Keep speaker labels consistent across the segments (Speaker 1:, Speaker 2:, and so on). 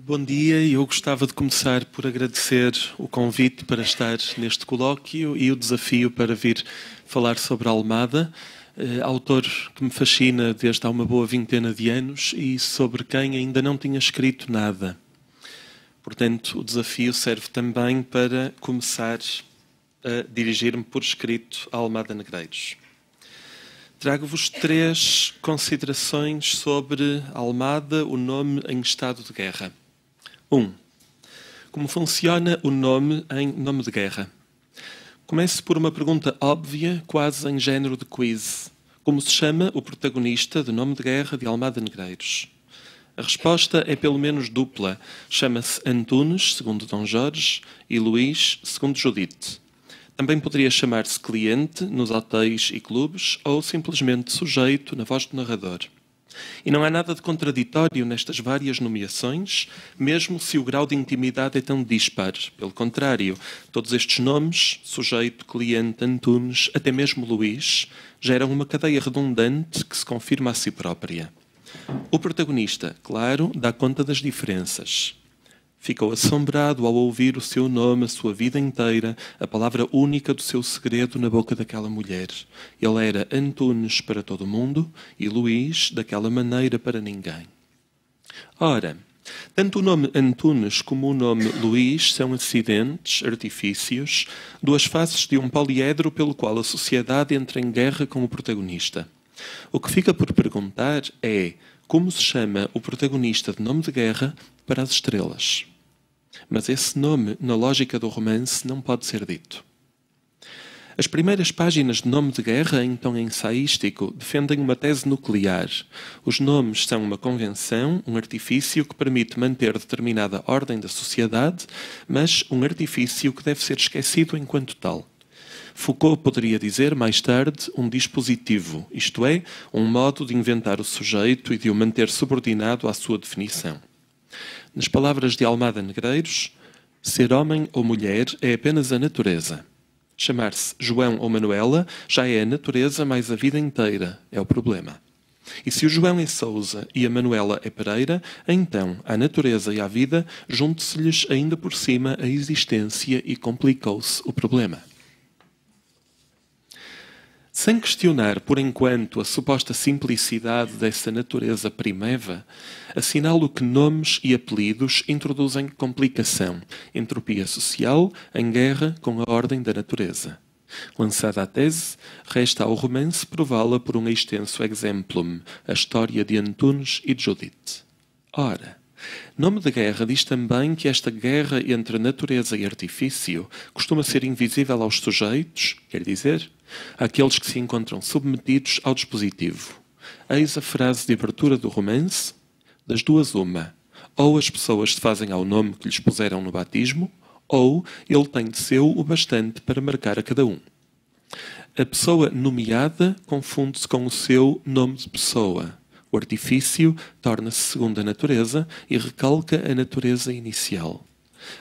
Speaker 1: Bom dia, eu gostava de começar por agradecer o convite para estar neste colóquio e o desafio para vir falar sobre a Almada, autor que me fascina desde há uma boa vintena de anos e sobre quem ainda não tinha escrito nada. Portanto, o desafio serve também para começar a dirigir-me por escrito à Almada Negreiros. Trago-vos 3 considerações sobre a Almada, o nome em estado de guerra. 1. Como funciona o nome em nome de guerra? Começo por uma pergunta óbvia, quase em género de quiz. Como se chama o protagonista de Nome de Guerra de Almada Negreiros? A resposta é pelo menos dupla. Chama-se Antunes, segundo Dom Jorge, e Luís, segundo Judite. Também poderia chamar-se cliente nos hotéis e clubes ou simplesmente sujeito na voz do narrador. E não há nada de contraditório nestas várias nomeações, mesmo se o grau de intimidade é tão dispar. Pelo contrário, todos estes nomes, sujeito, cliente, Antunes, até mesmo Luís, geram uma cadeia redundante que se confirma a si própria. O protagonista, claro, dá conta das diferenças. Ficou assombrado ao ouvir o seu nome a sua vida inteira, a palavra única do seu segredo na boca daquela mulher. Ele era Antunes para todo o mundo e Luís daquela maneira para ninguém. Ora, tanto o nome Antunes como o nome Luís são acidentes, artifícios, 2 faces de um poliedro pelo qual a sociedade entra em guerra com o protagonista. O que fica por perguntar é como se chama o protagonista de Nome de Guerra para as estrelas. Mas esse nome, na lógica do romance, não pode ser dito. As primeiras páginas de Nome de Guerra, em tom ensaístico, defendem uma tese nuclear. Os nomes são uma convenção, um artifício que permite manter determinada ordem da sociedade, mas um artifício que deve ser esquecido enquanto tal. Foucault poderia dizer, mais tarde, um dispositivo, isto é, um modo de inventar o sujeito e de o manter subordinado à sua definição. Nas palavras de Almada Negreiros, ser homem ou mulher é apenas a natureza. Chamar-se João ou Manuela já é a natureza mais a vida inteira, é o problema. E se o João é Sousa e a Manuela é Pereira, então, à natureza e à vida, junte-se-lhes ainda por cima a existência e complicou-se o problema. Sem questionar, por enquanto, a suposta simplicidade dessa natureza primeva, assinalo que nomes e apelidos introduzem complicação, entropia social, em guerra com a ordem da natureza. Lançada a tese, resta ao romance prová-la por um extenso exemplum, a história de Antunes e de Judite. Ora, Nome de Guerra diz também que esta guerra entre natureza e artifício costuma ser invisível aos sujeitos, quer dizer, àqueles que se encontram submetidos ao dispositivo. Eis a frase de abertura do romance: das duas uma, ou as pessoas se fazem ao nome que lhes puseram no batismo, ou ele tem de seu o bastante para marcar a cada um. A pessoa nomeada confunde-se com o seu nome de pessoa. O artifício torna-se segunda natureza e recalca a natureza inicial.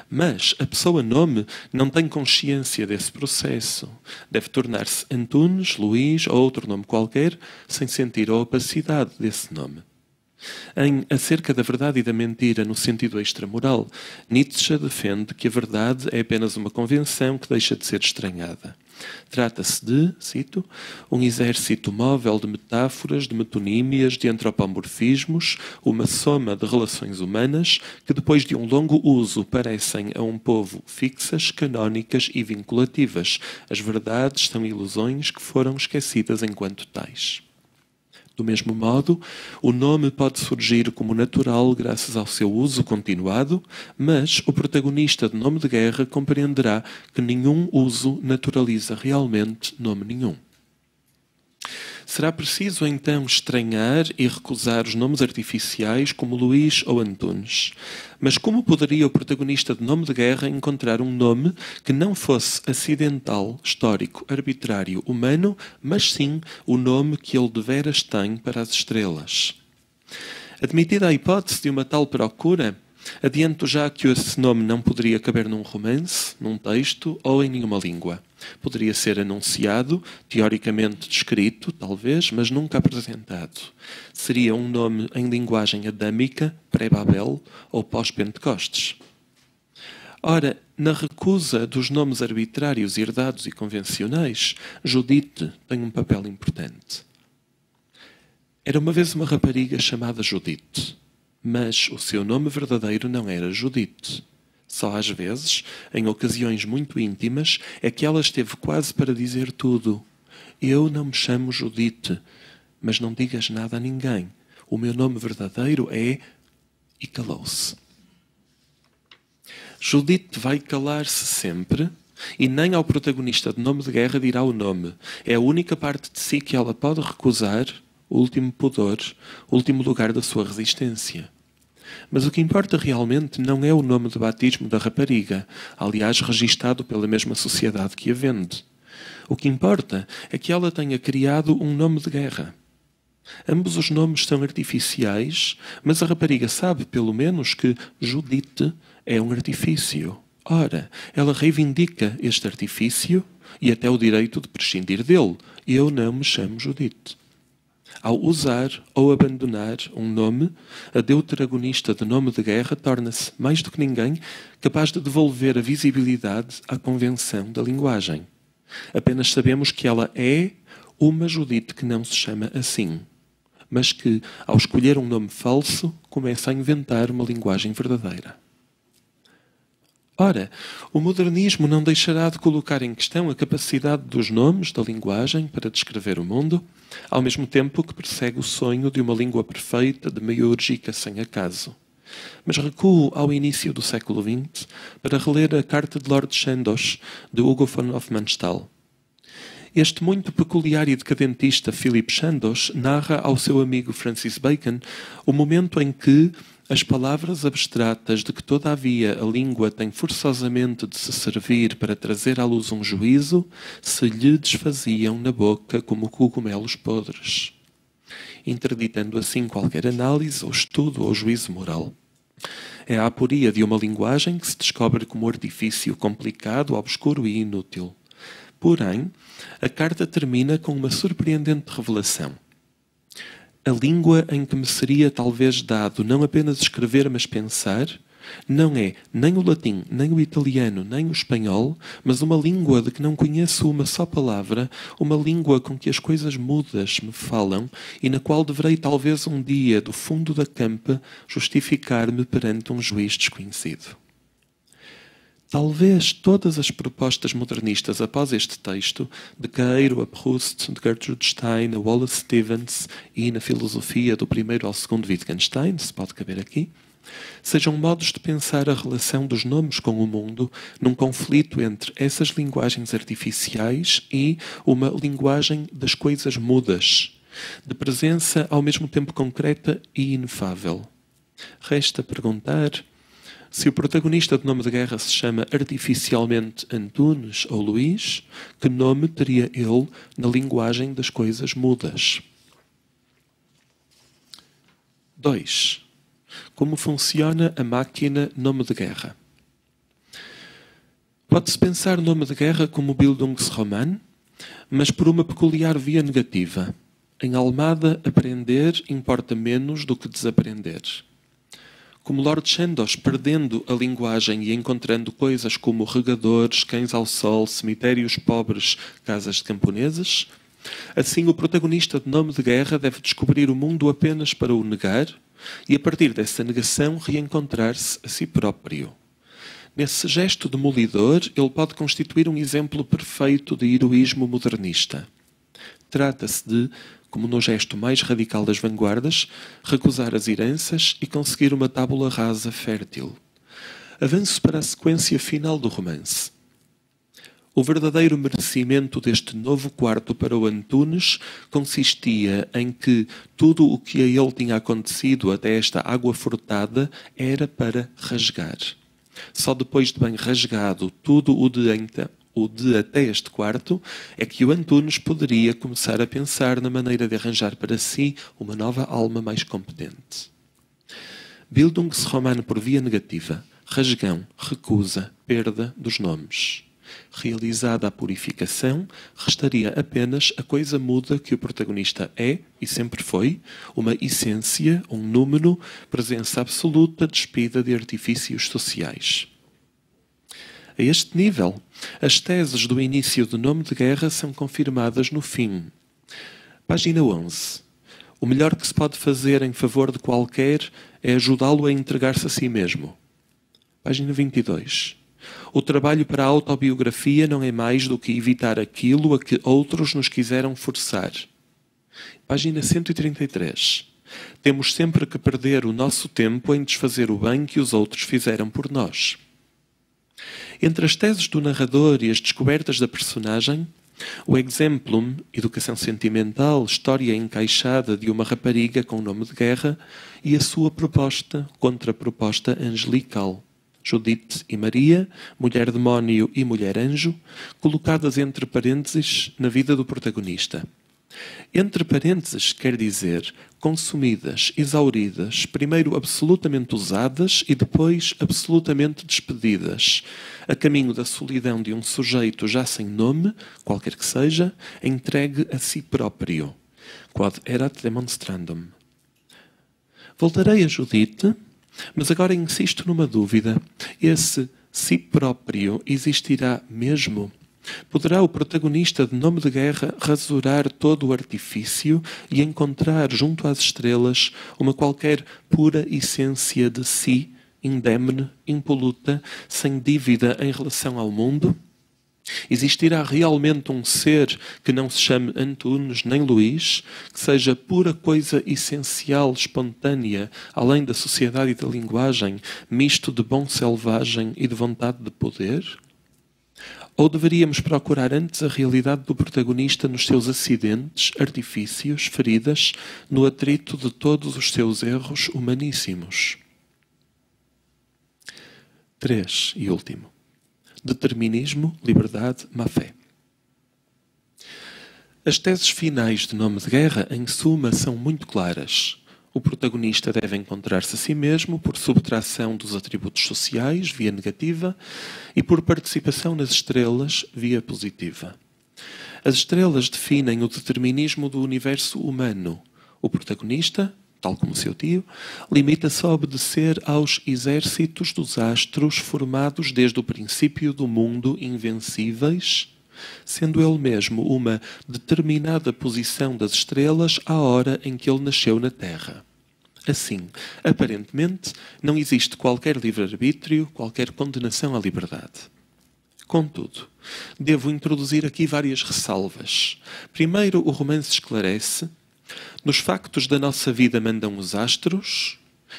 Speaker 1: Mas a pessoa-nome não tem consciência desse processo. Deve tornar-se Antunes, Luís ou outro nome qualquer, sem sentir a opacidade desse nome. Em Acerca da Verdade e da Mentira no sentido extramoral, Nietzsche defende que a verdade é apenas uma convenção que deixa de ser estranhada. Trata-se de, cito, um exército móvel de metáforas, de metonímias, de antropomorfismos, uma soma de relações humanas que depois de um longo uso parecem a um povo fixas, canónicas e vinculativas. As verdades são ilusões que foram esquecidas enquanto tais. Do mesmo modo, o nome pode surgir como natural graças ao seu uso continuado, mas o protagonista de Nome de Guerra compreenderá que nenhum uso naturaliza realmente nome nenhum. Será preciso então estranhar e recusar os nomes artificiais como Luís ou Antunes. Mas como poderia o protagonista de Nome de Guerra encontrar um nome que não fosse acidental, histórico, arbitrário, humano, mas sim o nome que ele deveras tem para as estrelas? Admitida a hipótese de uma tal procura, Adianto já que esse nome não poderia caber num romance, num texto ou em nenhuma língua. Poderia ser anunciado, teoricamente descrito, talvez, mas nunca apresentado. Seria um nome em linguagem adâmica, pré-Babel ou pós-Pentecostes. Ora, na recusa dos nomes arbitrários, herdados e convencionais, Judite tem um papel importante. Era uma vez uma rapariga chamada Judite, mas o seu nome verdadeiro não era Judite. Só às vezes, em ocasiões muito íntimas, é que ela esteve quase para dizer tudo. Eu não me chamo Judite, mas não digas nada a ninguém. O meu nome verdadeiro é... E calou-se. Judite vai calar-se sempre e nem ao protagonista de Nome de Guerra dirá o nome. É a única parte de si que ela pode recusar, o último pudor, o último lugar da sua resistência. Mas o que importa realmente não é o nome de batismo da rapariga, aliás registado pela mesma sociedade que a vende. O que importa é que ela tenha criado um nome de guerra. Ambos os nomes são artificiais, mas a rapariga sabe, pelo menos, que Judite é um artifício. Ora, ela reivindica este artifício e até o direito de prescindir dele. Eu não me chamo Judite. Ao usar ou abandonar um nome, a deuteragonista de Nome de Guerra torna-se, mais do que ninguém, capaz de devolver a visibilidade à convenção da linguagem. Apenas sabemos que ela é uma Judite que não se chama assim, mas que, ao escolher um nome falso, começa a inventar uma linguagem verdadeira. Ora, o modernismo não deixará de colocar em questão a capacidade dos nomes, da linguagem, para descrever o mundo, ao mesmo tempo que persegue o sonho de uma língua perfeita, demiúrgica, sem acaso. Mas recuo ao início do século XX para reler a carta de Lord Chandos, de Hugo von Hofmannsthal. Este muito peculiar e decadentista Philip Chandos narra ao seu amigo Francis Bacon o momento em que as palavras abstratas de que todavia a língua tem forçosamente de se servir para trazer à luz um juízo se lhe desfaziam na boca como cogumelos podres, interditando assim qualquer análise ou estudo ou juízo moral. É a aporia de uma linguagem que se descobre como artifício complicado, obscuro e inútil. Porém, a carta termina com uma surpreendente revelação. A língua em que me seria talvez dado não apenas escrever, mas pensar, não é nem o latim, nem o italiano, nem o espanhol, mas uma língua de que não conheço uma só palavra, uma língua com que as coisas mudas me falam e na qual deverei talvez um dia, do fundo da campa, justificar-me perante um juiz desconhecido. Talvez todas as propostas modernistas após este texto, de Queiro a Proust, de Gertrude Stein a Wallace Stevens e na filosofia do primeiro ao segundo Wittgenstein, se pode caber aqui, sejam modos de pensar a relação dos nomes com o mundo num conflito entre essas linguagens artificiais e uma linguagem das coisas mudas, de presença ao mesmo tempo concreta e inefável. Resta perguntar se o protagonista de Nome de Guerra se chama artificialmente Antunes ou Luís, que nome teria ele na linguagem das coisas mudas? 2. Como funciona a máquina Nome de Guerra? Pode-se pensar Nome de Guerra como Bildungsroman, mas por uma peculiar via negativa. Em Almada, aprender importa menos do que desaprender. Como Lord Chandos, perdendo a linguagem e encontrando coisas como regadores, cães ao sol, cemitérios pobres, casas de camponeses, assim o protagonista de Nome de Guerra deve descobrir o mundo apenas para o negar e, a partir dessa negação, reencontrar-se a si próprio. Nesse gesto demolidor, ele pode constituir um exemplo perfeito de heroísmo modernista. Trata-se de, como no gesto mais radical das vanguardas, recusar as heranças e conseguir uma tábula rasa fértil. Avanço para a sequência final do romance. O verdadeiro merecimento deste novo quarto para o Antunes consistia em que tudo o que a ele tinha acontecido até esta água furtada era para rasgar. Só depois de bem rasgado tudo o de até este quarto, é que o Antunes poderia começar a pensar na maneira de arranjar para si uma nova alma mais competente. Bildungsroman por via negativa, rasgão, recusa, perda dos nomes. Realizada a purificação, restaria apenas a coisa muda que o protagonista é, e sempre foi, uma essência, um número, presença absoluta, despida de artifícios sociais. A este nível, as teses do início do Nome de Guerra são confirmadas no fim. Página 11. O melhor que se pode fazer em favor de qualquer é ajudá-lo a entregar-se a si mesmo. Página 22. O trabalho para a autobiografia não é mais do que evitar aquilo a que outros nos quiseram forçar. Página 133. Temos sempre que perder o nosso tempo em desfazer o bem que os outros fizeram por nós. Entre as teses do narrador e as descobertas da personagem, o exemplum, educação sentimental, história encaixada de uma rapariga com nome de guerra, e a sua proposta, contraproposta angelical. Judite e Maria, mulher-demónio e mulher-anjo, colocadas entre parênteses na vida do protagonista. Entre parênteses quer dizer consumidas, exauridas, primeiro absolutamente usadas e depois absolutamente despedidas, a caminho da solidão de um sujeito já sem nome, qualquer que seja, entregue a si próprio. Quod erat demonstrandum. Voltarei a Judite, mas agora insisto numa dúvida. Esse si próprio existirá mesmo? Poderá o protagonista de Nome de Guerra rasurar todo o artifício e encontrar junto às estrelas uma qualquer pura essência de si, indemne, impoluta, sem dívida em relação ao mundo? Existirá realmente um ser que não se chame Antunes nem Luís, que seja pura coisa essencial, espontânea, além da sociedade e da linguagem, misto de bom selvagem e de vontade de poder? Ou deveríamos procurar antes a realidade do protagonista nos seus acidentes, artifícios, feridas, no atrito de todos os seus erros humaníssimos? 3. E último. Determinismo, liberdade, má-fé. As teses finais de Nome de Guerra, em suma, são muito claras. O protagonista deve encontrar-se a si mesmo por subtração dos atributos sociais, via negativa, e por participação nas estrelas, via positiva. As estrelas definem o determinismo do universo humano. O protagonista, tal como seu tio, limita-se a obedecer aos exércitos dos astros formados desde o princípio do mundo invencíveis, sendo ele mesmo uma determinada posição das estrelas à hora em que ele nasceu na Terra. Assim, aparentemente, não existe qualquer livre-arbítrio, qualquer condenação à liberdade. Contudo, devo introduzir aqui várias ressalvas. Primeiro, o romance esclarece: nos factos da nossa vida mandam os astros,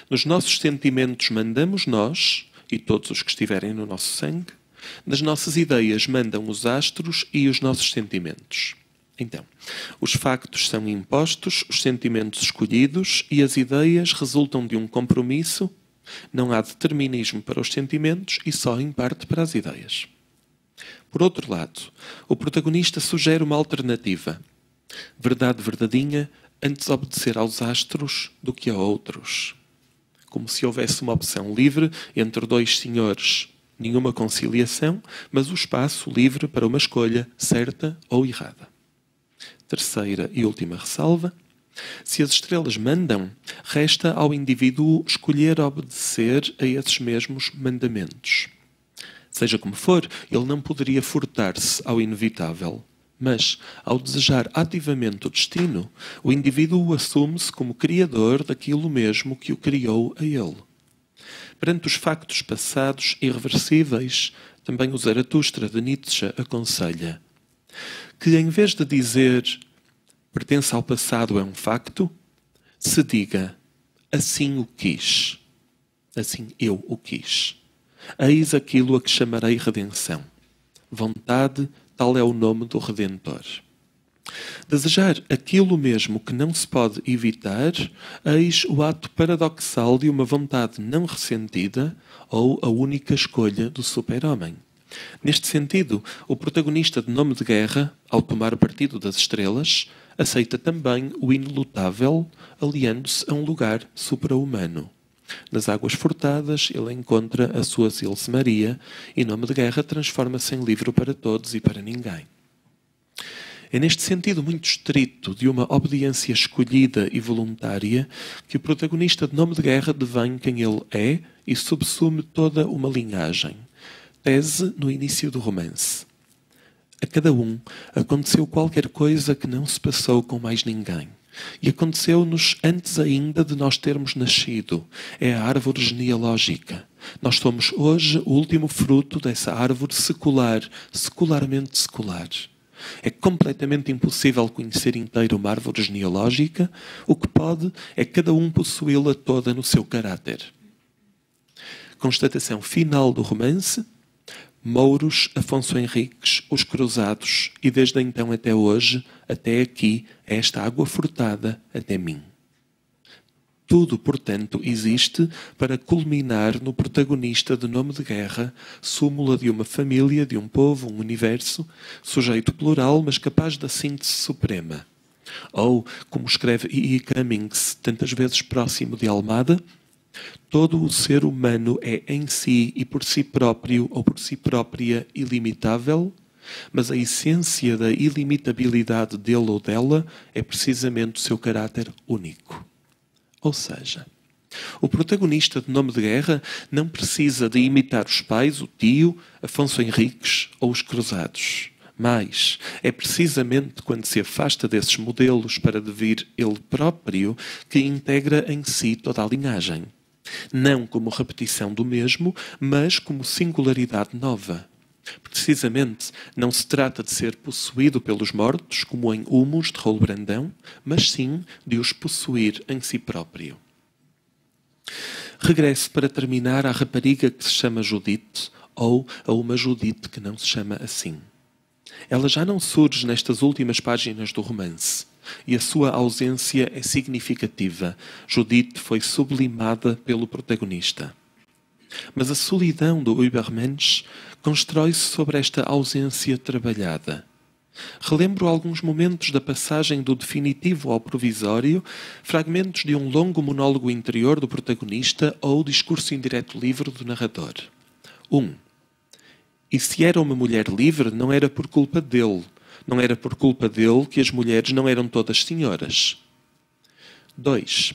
Speaker 1: nos nossos sentimentos mandamos nós, e todos os que estiverem no nosso sangue, nas nossas ideias mandam os astros e os nossos sentimentos. Então, os factos são impostos, os sentimentos escolhidos e as ideias resultam de um compromisso. Não há determinismo para os sentimentos e só em parte para as ideias. Por outro lado, o protagonista sugere uma alternativa. Verdade verdadinha, antes obedecer aos astros do que a outros. Como se houvesse uma opção livre entre dois senhores. Nenhuma conciliação, mas o espaço livre para uma escolha certa ou errada. Terceira e última ressalva: se as estrelas mandam, resta ao indivíduo escolher obedecer a esses mesmos mandamentos. Seja como for, ele não poderia furtar-se ao inevitável, mas, ao desejar ativamente o destino, o indivíduo assume-se como criador daquilo mesmo que o criou a ele. Perante os factos passados irreversíveis, também o Zaratustra de Nietzsche aconselha que, em vez de dizer pertence ao passado é um facto, se diga assim o quis, assim eu o quis. Eis aquilo a que chamarei redenção. Vontade, tal é o nome do Redentor. Desejar aquilo mesmo que não se pode evitar, eis o ato paradoxal de uma vontade não ressentida ou a única escolha do super-homem. Neste sentido, o protagonista de Nome de Guerra, ao tomar partido das estrelas, aceita também o inelutável, aliando-se a um lugar supra-humano. Nas águas furtadas, ele encontra a sua Ilse Maria e Nome de Guerra transforma-se em livro para todos e para ninguém. É neste sentido muito estrito de uma obediência escolhida e voluntária que o protagonista de Nome de Guerra devém quem ele é e subsume toda uma linhagem. Tese no início do romance. A cada um aconteceu qualquer coisa que não se passou com mais ninguém. E aconteceu-nos antes ainda de nós termos nascido. É a árvore genealógica. Nós somos hoje o último fruto dessa árvore secular, secularmente secular. É completamente impossível conhecer inteiro uma árvore genealógica. O que pode é cada um possuí-la toda no seu caráter. Constatação final do romance: Mouros, Afonso Henriques, os Cruzados e desde então até hoje, até aqui, esta água furtada até mim. Tudo, portanto, existe para culminar no protagonista de Nome de Guerra, súmula de uma família, de um povo, um universo, sujeito plural, mas capaz da síntese suprema. Ou, como escreve E. Cummings, tantas vezes próximo de Almada, todo o ser humano é em si e por si próprio ou por si própria ilimitável, mas a essência da ilimitabilidade dele ou dela é precisamente o seu caráter único. Ou seja, o protagonista de Nome de Guerra não precisa de imitar os pais, o tio, Afonso Henriques ou os Cruzados. Mas é precisamente quando se afasta desses modelos para devir ele próprio que integra em si toda a linhagem. Não como repetição do mesmo, mas como singularidade nova. Precisamente, não se trata de ser possuído pelos mortos, como em Humus, de Raul Brandão, mas sim de os possuir em si próprio. Regresso para terminar à rapariga que se chama Judite, ou a uma Judite que não se chama assim. Ela já não surge nestas últimas páginas do romance, e a sua ausência é significativa. Judite foi sublimada pelo protagonista. Mas a solidão do Übermensch constrói-se sobre esta ausência trabalhada. Relembro alguns momentos da passagem do definitivo ao provisório, fragmentos de um longo monólogo interior do protagonista ou discurso indireto livre do narrador. 1. E se era uma mulher livre, não era por culpa dele. Não era por culpa dele que as mulheres não eram todas senhoras. 2.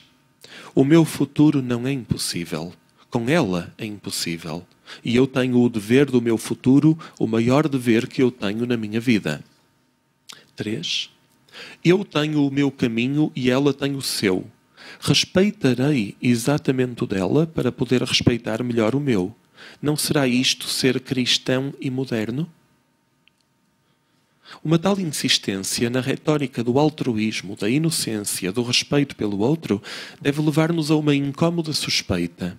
Speaker 1: O meu futuro não é impossível. Com ela é impossível. E eu tenho o dever do meu futuro, o maior dever que eu tenho na minha vida. 3. Eu tenho o meu caminho e ela tem o seu. Respeitarei exatamente o dela para poder respeitar melhor o meu. Não será isto ser cristão e moderno? Uma tal insistência na retórica do altruísmo, da inocência, do respeito pelo outro, deve levar-nos a uma incómoda suspeita.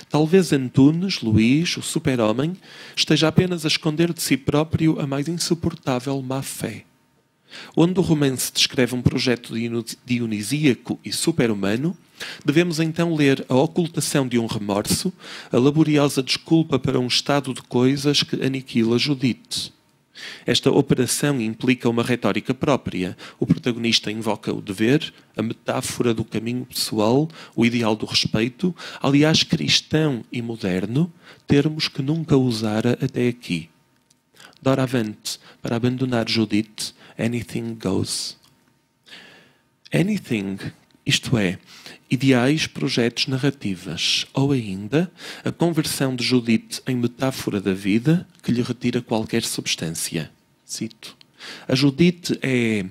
Speaker 1: Talvez Antunes, Luís, o super-homem, esteja apenas a esconder de si próprio a mais insuportável má-fé. Onde o romance descreve um projeto dionisíaco e super-humano, devemos então ler a ocultação de um remorso, a laboriosa desculpa para um estado de coisas que aniquila Judite. Esta operação implica uma retórica própria. O protagonista invoca o dever, a metáfora do caminho pessoal, o ideal do respeito, aliás cristão e moderno, termos que nunca usara até aqui. Doravante, para abandonar Judite, anything goes. Anything, isto é, ideais, projetos, narrativas, ou ainda a conversão de Judite em metáfora da vida que lhe retira qualquer substância. Cito. A Judite é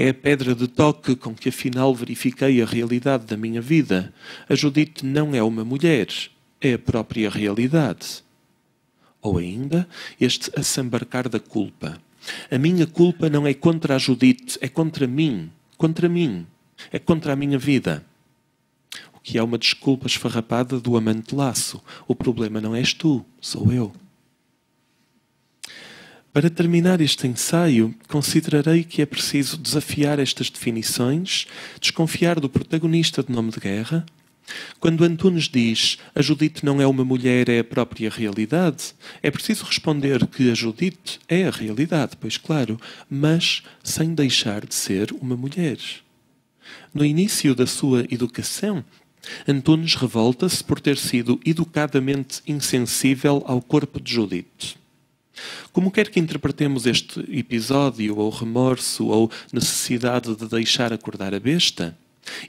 Speaker 1: a pedra de toque com que afinal verifiquei a realidade da minha vida. A Judite não é uma mulher, é a própria realidade. Ou ainda, este assambarcar da culpa. A minha culpa não é contra a Judite, é contra mim. Contra mim. É contra a minha vida. O que é uma desculpa esfarrapada do amante laço. O problema não és tu, sou eu. Para terminar este ensaio, considerarei que é preciso desafiar estas definições, desconfiar do protagonista de Nome de Guerra. Quando Antunes diz a Judite não é uma mulher, é a própria realidade, é preciso responder que a Judite é a realidade, pois claro, mas sem deixar de ser uma mulher. No início da sua educação, Antunes revolta-se por ter sido educadamente insensível ao corpo de Judite. Como quer que interpretemos este episódio, ou remorso, ou necessidade de deixar acordar a besta,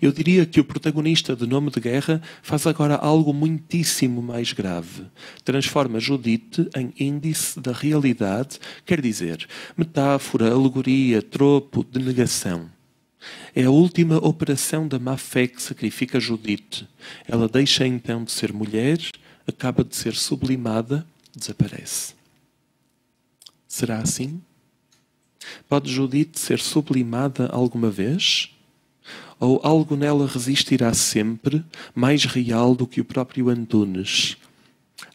Speaker 1: eu diria que o protagonista de Nome de Guerra faz agora algo muitíssimo mais grave. Transforma Judite em índice da realidade, quer dizer, metáfora, alegoria, tropo, denegação. É a última operação da má-fé que sacrifica Judite. Ela deixa então de ser mulher, acaba de ser sublimada, desaparece. Será assim? Pode Judite ser sublimada alguma vez? Ou algo nela resistirá sempre, mais real do que o próprio Antunes?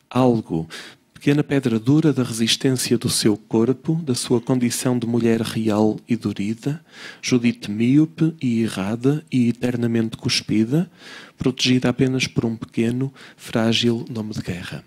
Speaker 1: Algo, pequena pedra dura da resistência do seu corpo, da sua condição de mulher real e dorida, Judite míope e errada e eternamente cuspida, protegida apenas por um pequeno, frágil nome de guerra.